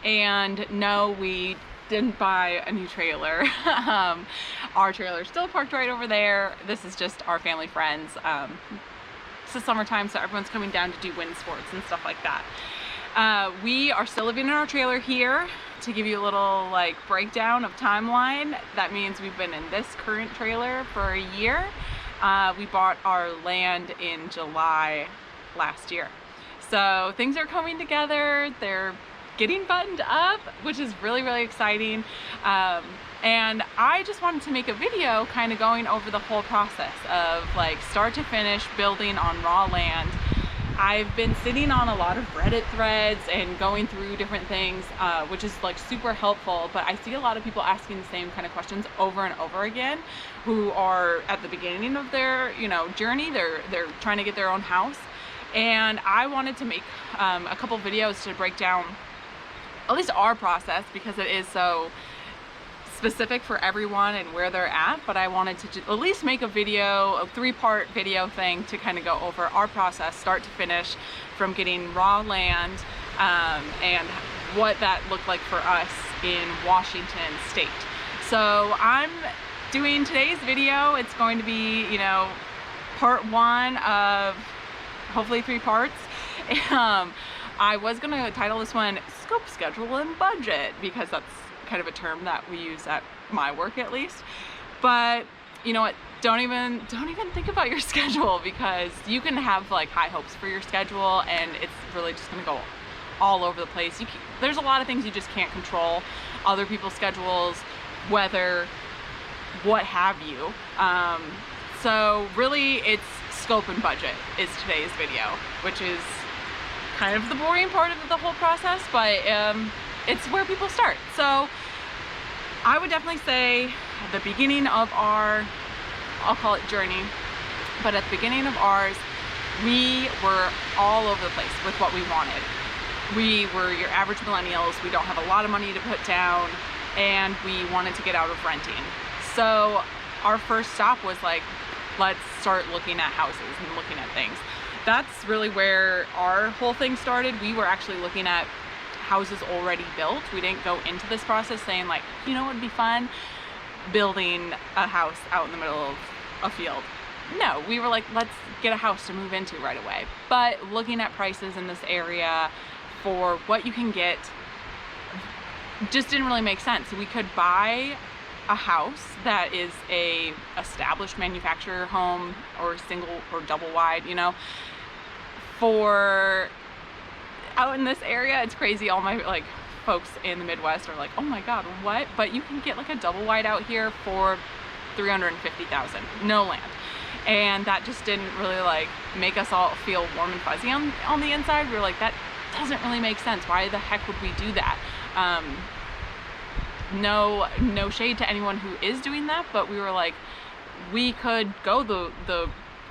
And no, we didn't buy a new trailer. Our trailer is still parked right over there. This is just our family friends. It's the summertime, so everyone's coming down to do wind sports and stuff like that. We are still living in our trailer here. To give you a little like breakdown of timeline, that means we've been in this current trailer for a year. We bought our land in July last year. So things are coming together. They're getting buttoned up, which is really, really exciting. And I just wanted to make a video kind of going over the whole process of like start to finish building on raw land. I've been sitting on a lot of Reddit threads and going through different things, which is like super helpful, but I see a lot of people asking the same kind of questions over and over again, who are at the beginning of their, journey. They're trying to get their own house. And I wanted to make a couple videos to break down at least our process, because it is so specific for everyone and where they're at. But I wanted to at least make a video, a 3-part video thing to kind of go over our process start to finish from getting raw land and what that looked like for us in Washington state. So I'm doing today's video. It's going to be, part 1 of hopefully 3 parts. I was gonna title this one Scope, Schedule, and Budget, because that's kind of a term that we use at my work at least. But you know what, don't even think about your schedule, because you can have like high hopes for your schedule and it's really just gonna go all over the place. There's a lot of things you just can't control, other people's schedules, weather, what have you. So really it's scope and budget is today's video, which is kind of the boring part of the whole process, but it's where people start. So I would definitely say at the beginning of our, I'll call it journey, but at the beginning of ours, we were all over the place with what we wanted. We were your average millennials. We don't have a lot of money to put down, and we wanted to get out of renting. So our first stop was like, let's start looking at houses and looking at things. That's really where our whole thing started. We were actually looking at houses already built. We didn't go into this process saying like, it would be fun building a house out in the middle of a field. No, we were like, let's get a house to move into right away. But looking at prices in this area for what you can get just didn't really make sense. We could buy a house that is a established manufacturer home, or single or double wide, for out in this area. It's crazy. All my like folks in the Midwest are like, oh my God, what? But you can get like a double wide out here for $350,000, no land. And that just didn't really like make us all feel warm and fuzzy on the inside. We were like, that doesn't really make sense. Why the heck would we do that? No shade to anyone who is doing that, but we were like, we could go the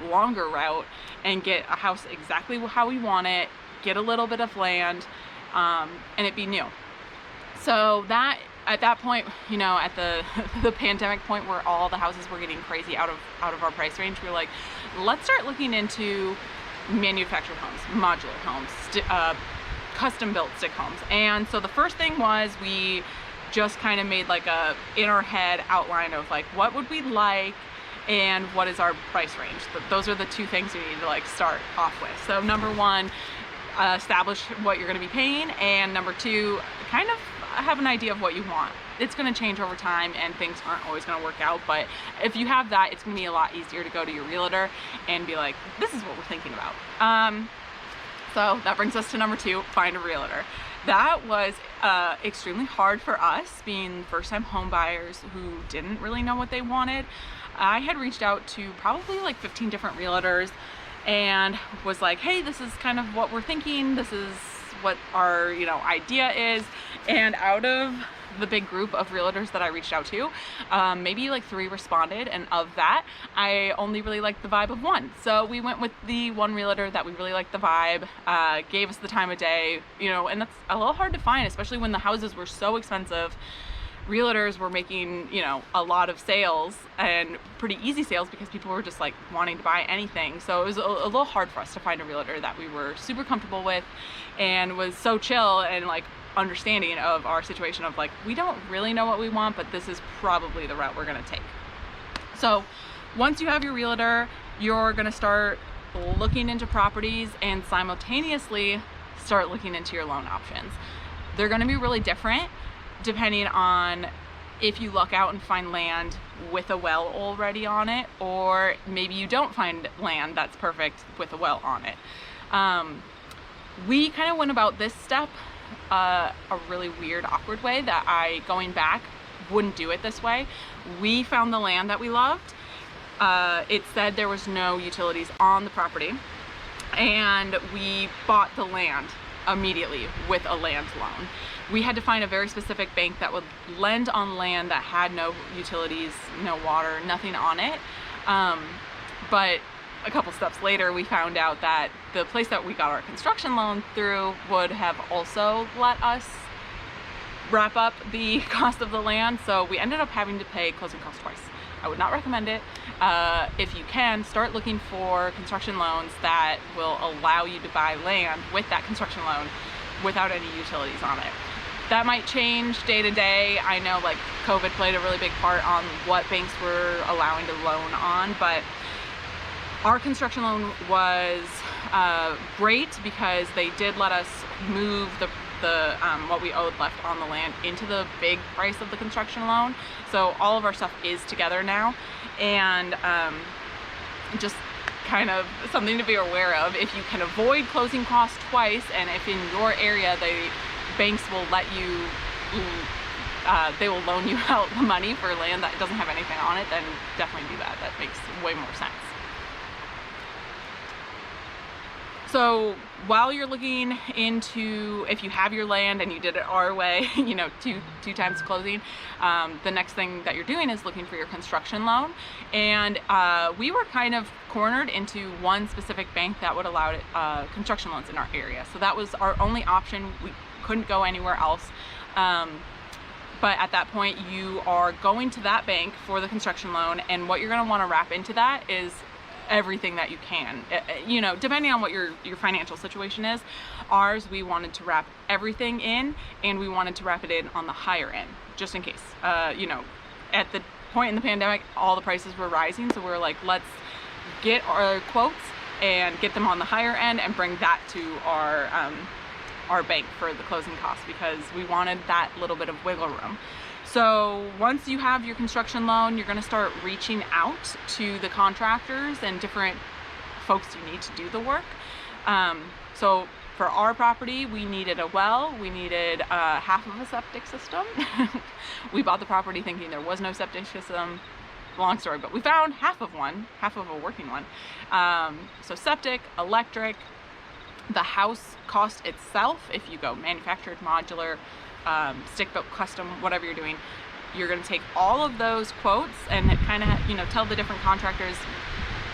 longer route and get a house exactly how we want it, get a little bit of land, and it be new. So that at that point, at the pandemic point where all the houses were getting crazy out of our price range, we were like, let's start looking into manufactured homes, modular homes, custom built stick homes. And so the first thing was we just kind of made like a in our head outline of like what would we like and what is our price range. Those are the 2 things we need to like start off with. So number 1, establish what you're going to be paying, and number 2, kind of have an idea of what you want. It's going to change over time and things aren't always going to work out, but if you have that, it's going to be a lot easier to go to your realtor and be like, this is what we're thinking about. So that brings us to number 2, find a realtor. That was extremely hard for us, being first-time home buyers who didn't really know what they wanted. I had reached out to probably like 15 different realtors and was like, hey, this is kind of what we're thinking. This is what our, idea is. And out of the big group of realtors that I reached out to, maybe like 3 responded, and of that I only really liked the vibe of 1. So we went with the one realtor that we really liked the vibe, gave us the time of day, and that's a little hard to find, especially when the houses were so expensive. Realtors were making, a lot of sales, and pretty easy sales, because people were just like wanting to buy anything. So it was a little hard for us to find a realtor that we were super comfortable with and was so chill and like understanding of our situation of like, we don't really know what we want, but this is probably the route we're gonna take. So once you have your realtor, you're gonna start looking into properties and simultaneously start looking into your loan options. They're gonna be really different depending on if you luck out and find land with a well already on it, or maybe you don't find land that's perfect with a well on it. We kind of went about this step a really weird, awkward way that I, going back, wouldn't do it this way. We found the land that we loved. It said there was no utilities on the property, and we bought the land immediately with a land loan. We had to find a very specific bank that would lend on land that had no utilities, no water, nothing on it. But a couple steps later, we found out that the place that we got our construction loan through would have also let us wrap up the cost of the land. So we ended up having to pay closing costs twice. I would not recommend it. If you can, start looking for construction loans that will allow you to buy land with that construction loan without any utilities on it. That might change day to day. I know like COVID played a really big part on what banks were allowing to loan on, but our construction loan was great because they did let us move the what we owed left on the land into the big price of the construction loan. So all of our stuff is together now, and just kind of something to be aware of. If you can avoid closing costs twice, and if in your area the banks will let you, they will loan you out the money for land that doesn't have anything on it, then definitely do that. That makes way more sense. So while you're looking into, if you have your land and you did it our way, you know, two times closing, the next thing that you're doing is looking for your construction loan. And we were kind of cornered into one specific bank that would allow construction loans in our area. So that was our only option. We couldn't go anywhere else. But at that point, you are going to that bank for the construction loan, and what you're going to want to wrap into that is everything that you can, you know, depending on what your financial situation is. Ours, we wanted to wrap everything in, and we wanted to wrap it in on the higher end, just in case. You know, at the point in the pandemic, all the prices were rising, so we were like, let's get our quotes and get them on the higher end and bring that to our bank for the closing costs, because we wanted that little bit of wiggle room. So once you have your construction loan, you're going to start reaching out to the contractors and different folks you need to do the work. So for our property, we needed a well, we needed half of a septic system. We bought the property thinking there was no septic system. Long story, but we found half of a working one. So septic, electric, the house cost itself, if you go manufactured, modular, stick-built, custom, whatever you're doing, you're going to take all of those quotes and kind of, you know, tell the different contractors,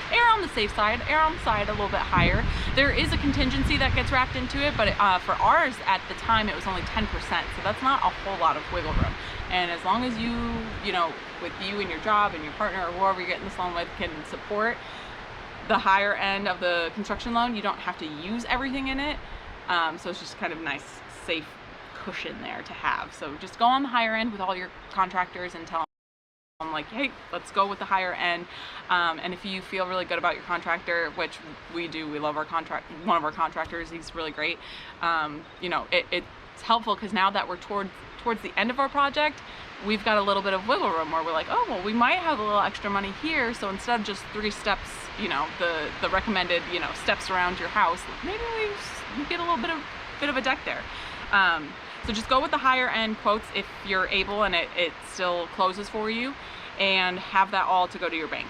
err on the safe side, err on the side a little bit higher. There is a contingency that gets wrapped into it, but for ours at the time it was only 10%, so that's not a whole lot of wiggle room. And as long as you know, with you and your job and your partner or whoever you're getting this loan with can support the higher end of the construction loan, you don't have to use everything in it. So it's just kind of nice, safe cushion there to have. So just go on the higher end with all your contractors and tell them like, hey, let's go with the higher end. And if you feel really good about your contractor, which we do, we love our one of our contractors, he's really great. You know, it's helpful because now that we're towards the end of our project, we've got a little bit of wiggle room where we're like, oh, well, we might have a little extra money here. So instead of just 3 steps, you know, the recommended, you know, steps around your house, maybe we get a little bit of a deck there. So just go with the higher end quotes if you're able and it still closes for you, and have that all to go to your bank.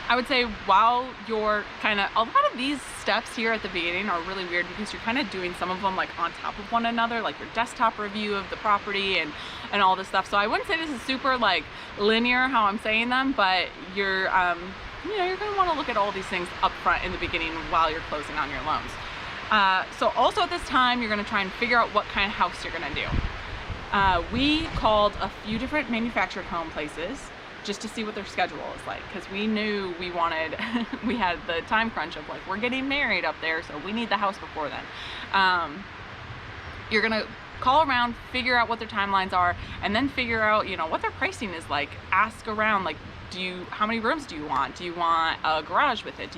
I would say while you're a lot of these steps here at the beginning are really weird because you're kind of doing some of them like on top of one another, like your desktop review of the property and all this stuff. So I wouldn't say this is super like linear how I'm saying them, but you're, you know, you're going to want to look at all these things up front in the beginning while you're closing on your loans. So also at this time, you're going to try and figure out what kind of house you're going to do. We called a few different manufactured home places just to see what their schedule is like, because we knew we wanted, we had the time crunch of like, we're getting married up there, so we need the house before then. You're going to call around, figure out what their timelines are, and then figure out, you know, what their pricing is like. Ask around, like, how many rooms do you want? Do you want a garage with it?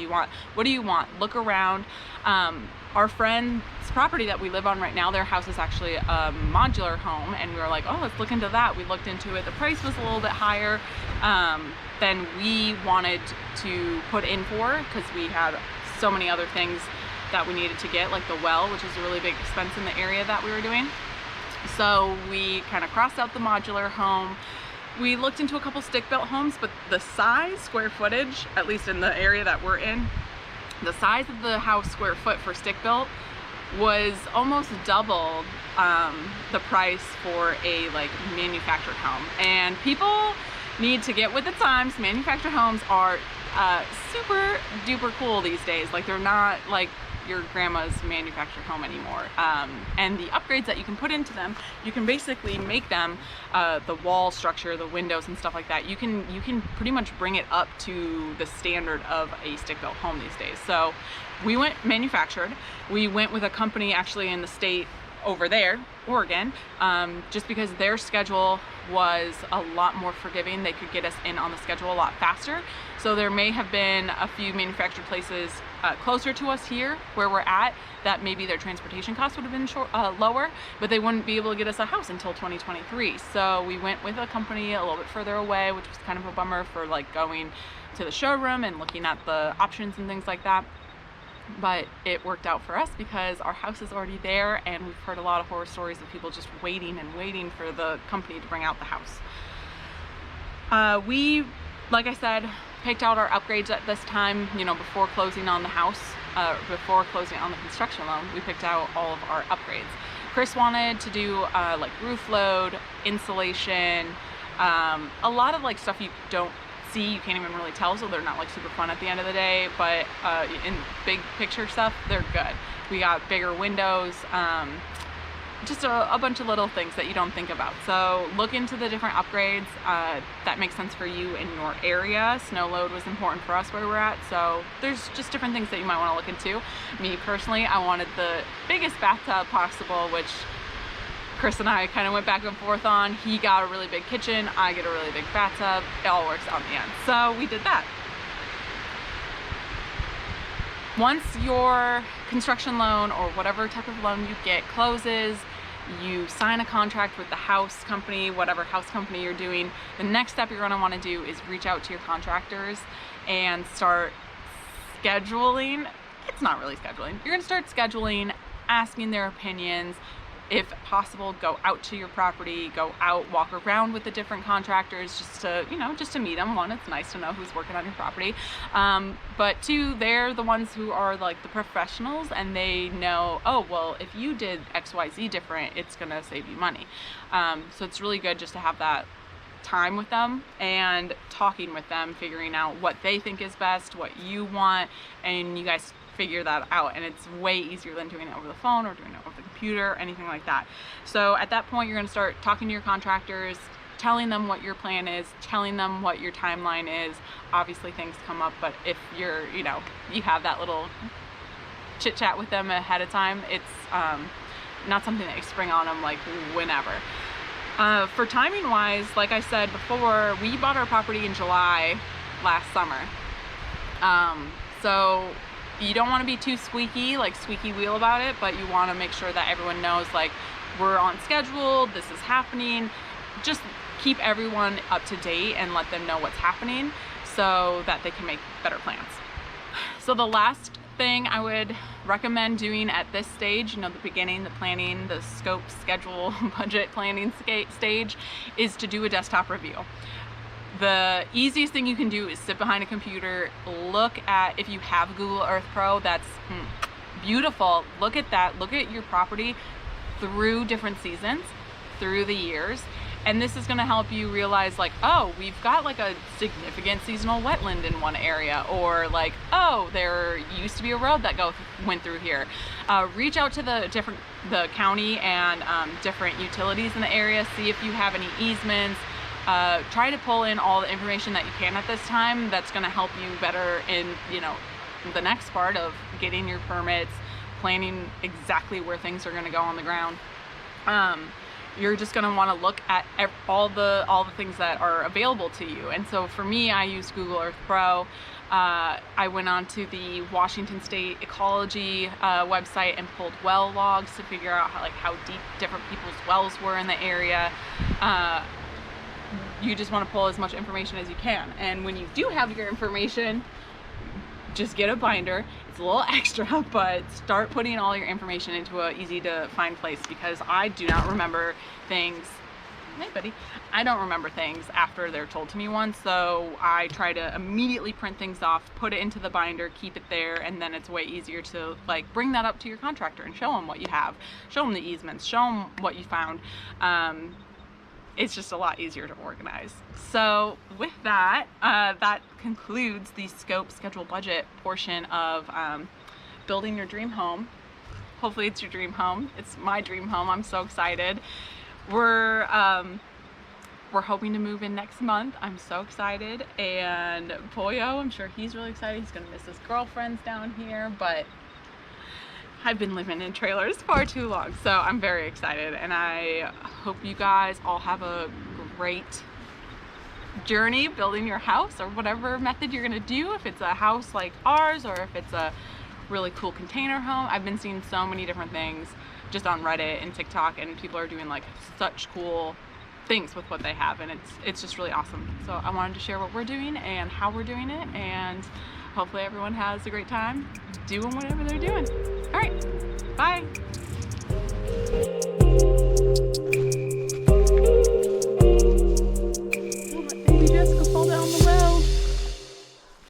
What do you want? Look around. Our friend's property that we live on right now, their house is actually a modular home, and we were like, oh, let's look into that. We looked into it. The price was a little bit higher than we wanted to put in for, because we had so many other things that we needed to get, like the well, which is a really big expense in the area that we were doing. So we kind of crossed out the modular home. We looked into a couple stick-built homes, but the size, square footage, at least in the area that we're in, the size of the house square foot for stick-built was almost double the price for a like manufactured home. And people need to get with the times. Manufactured homes are super duper cool these days. Like, they're not like your grandma's manufactured home anymore. And the upgrades that you can put into them, you can basically make them the wall structure, the windows and stuff like that. You can pretty much bring it up to the standard of a stick-built home these days. So we went manufactured. We went with a company actually in the state over there, Oregon, just because their schedule was a lot more forgiving. They could get us in on the schedule a lot faster. So there may have been a few manufactured places closer to us here where we're at that maybe their transportation costs would have been lower, but they wouldn't be able to get us a house until 2023. So we went with a company a little bit further away, which was kind of a bummer for like going to the showroom and looking at the options and things like that. But it worked out for us because our house is already there, and we've heard a lot of horror stories of people just waiting and waiting for the company to bring out the house. We, like I said, picked out our upgrades at this time, you know, before closing on the house, before closing on the construction loan. We picked out all of our upgrades. Chris wanted to do like roof load, insulation, a lot of like stuff you don't see, you can't even really tell, so they're not like super fun at the end of the day, but in big picture stuff, they're good. We got bigger windows, just a bunch of little things that you don't think about. So look into the different upgrades that make sense for you in your area. Snow load was important for us where we're at, so there's just different things that you might want to look into. Me personally, I wanted the biggest bathtub possible, which Chris and I kind of went back and forth on. He got a really big kitchen, I get a really big bathtub. It all works out in the end. So we did that. Once your construction loan or whatever type of loan you get closes, you sign a contract with the house company, whatever house company you're doing, the next step you're going to want to do is reach out to your contractors and start scheduling. It's not really scheduling. You're going to start scheduling, asking their opinions. If possible, go out to your property, go out, walk around with the different contractors just to, you know, just to meet them. One, it's nice to know who's working on your property. But two, they're the ones who are like the professionals, and they know, oh, well, if you did XYZ different, it's gonna save you money. So it's really good just to have that time with them and talking with them, figuring out what they think is best, what you want, and you guys figure that out. And it's way easier than doing it over the phone or doing it over the computer, anything like that. So at that point, you're going to start talking to your contractors, telling them what your plan is, telling them what your timeline is. Obviously things come up, but if you're, you know, you have that little chit chat with them ahead of time, it's not something that you spring on them like whenever. For timing wise, like I said before, we bought our property in July last summer. So you don't want to be too squeaky wheel about it, but you want to make sure that everyone knows, like, we're on schedule, this is happening. Just keep everyone up to date and let them know what's happening so that they can make better plans. So the last thing I would recommend doing at this stage, you know, the beginning, the planning, the scope, schedule, budget planning stage, is to do a desktop review. The easiest thing you can do is sit behind a computer, look at, if you have Google Earth Pro, that's beautiful. Look at that, look at your property through different seasons, through the years. And this is gonna help you realize, like, oh, we've got like a significant seasonal wetland in one area, or like, oh, there used to be a road that went through here. Reach out to the county and different utilities in the area, see if you have any easements. Try to pull in all the information that you can at this time. That's going to help you better in, you know, the next part of getting your permits, planning exactly where things are going to go on the ground. you're just going to want to look at all the things that are available to you. And so for me, I use Google Earth Pro. I went on to the Washington State Ecology website and pulled well logs to figure out how deep different people's wells were in the area. You just want to pull as much information as you can. And when you do have your information, just get a binder. It's a little extra, but start putting all your information into a easy to find place, because I do not remember things. Hey buddy. I don't remember things after they're told to me once, so I try to immediately print things off, put it into the binder, keep it there, and then it's way easier to bring that up to your contractor and show them what you have, show them the easements, show them what you found. It's just a lot easier to organize. So with that, that concludes the scope, schedule, budget portion of building your dream home. Hopefully it's your dream home. It's my dream home. I'm so excited. We're hoping to move in next month. I'm so excited, and Boyo, I'm sure he's really excited. He's gonna miss his girlfriends down here, but I've been living in trailers far too long, so I'm very excited, and I hope you guys all have a great journey building your house, or whatever method you're gonna do, if it's a house like ours or if it's a really cool container home. I've been seeing so many different things just on Reddit and TikTok, and people are doing such cool things with what they have, and it's just really awesome. So I wanted to share what we're doing and how we're doing it, and hopefully everyone has a great time doing whatever they're doing. All right, bye.